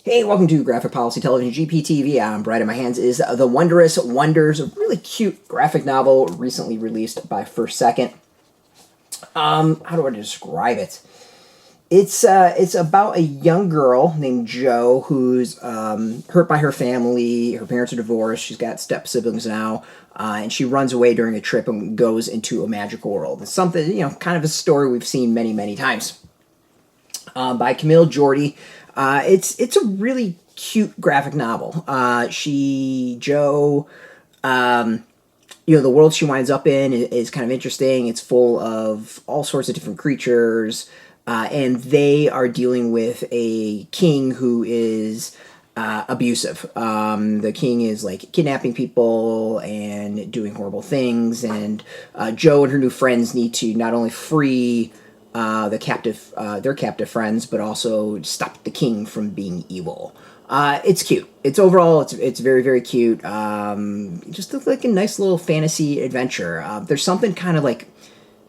Hey, welcome to Graphic Policy Television, GPTV. I'm Brad. In my hands is The Wondrous, a really cute graphic novel recently released by First Second. How do I describe it? It's about a young girl named Jo who's hurt by her family. Her parents are divorced. She's got step siblings now, and she runs away during a trip and goes into a magical world. It's something, kind of a story we've seen many, many times. By Camille Jourdy. It's a really cute graphic novel. Jo, the world she winds up in is kind of interesting. It's full of all sorts of different creatures, and they are dealing with a king who is abusive. The king is like kidnapping people and doing horrible things, and Jo and her new friends need to not only free their captive friends, but also stop the king from being evil. It's cute. It's very, very cute. Just like a nice little fantasy adventure. There's something kind of like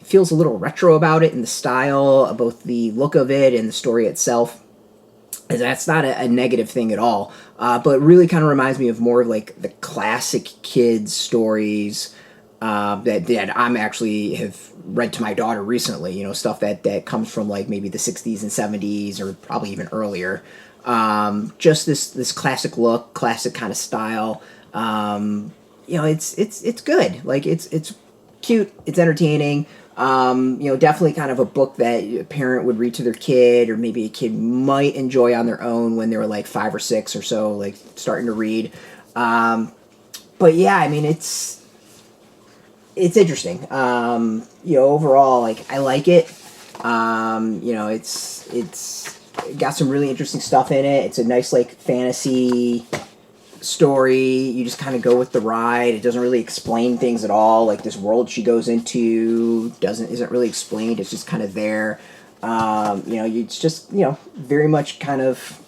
feels a little retro about it in the style, both the look of it and the story itself. That's not a negative thing at all, but it really kind of reminds me of more of like the classic kids stories that I'm actually have read to my daughter recently. Stuff that comes from like maybe the 60s and 70s or probably even earlier. Just this classic look, classic kind of style. It's good. Like it's cute. It's entertaining. Definitely kind of a book that a parent would read to their kid, or maybe a kid might enjoy on their own when they were like 5 or 6 or so, like starting to read. But yeah, I mean, it's interesting. Overall, like I like it. It's got some really interesting stuff in it. It's a nice like fantasy story. You just kind of go with the ride. It doesn't really explain things at all. Like this world she goes into isn't really explained. It's just kind of there. It's just very much kind of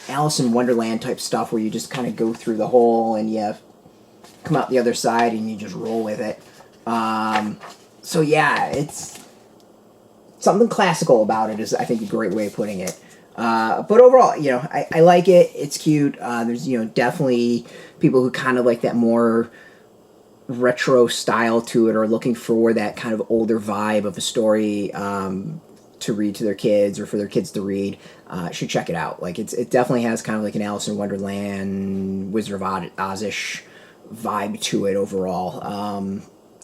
Alice in Wonderland type stuff, where you just kind of go through the hole and you come out the other side and you just roll with it. So yeah, it's something classical about it is, I think, a great way of putting it. But overall, I like it. It's cute. There's, definitely people who kind of like that more retro style to it, or looking for that kind of older vibe of a story to read to their kids, or for their kids to read. Should check it out. Like it definitely has kind of like an Alice in Wonderland, Wizard of Oz-ish vibe to it overall.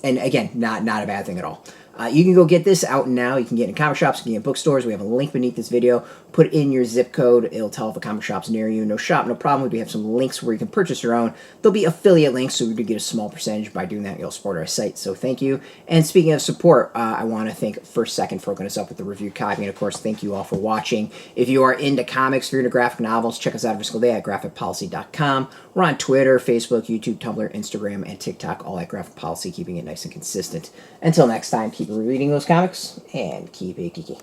And again, not a bad thing at all. You can go get this out now. You can get it in comic shops, you can get it in bookstores. We have a link beneath this video. Put in your zip code. It'll tell if a comic shop's near you. No shop, no problem. We have some links where you can purchase your own. There'll be affiliate links, so we do get a small percentage. By doing that, you'll support our site, so thank you. And speaking of support, I want to thank First Second for hooking us up with the review copy. And of course, thank you all for watching. If you are into comics, if you're into graphic novels, check us out every single day at graphicpolicy.com. We're on Twitter, Facebook, YouTube, Tumblr, Instagram, and TikTok, all at Graphic Policy, keeping it nice and consistent. Until next time, keep reading those comics and keep it geeky.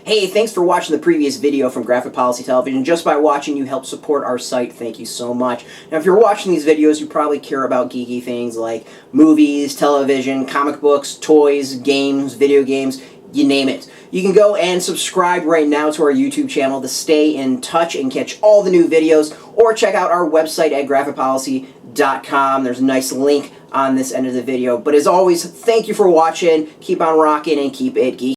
Hey, thanks for watching the previous video from Graphic Policy Television. Just by watching, you help support our site. Thank you so much. Now, if you're watching these videos, you probably care about geeky things like movies, television, comic books, toys, games, video games, you name it. You can go and subscribe right now to our YouTube channel to stay in touch and catch all the new videos, or check out our website at graphicpolicy.com. There's a nice link on this end of the video. But as always, thank you for watching. Keep on rocking and keep it geeky.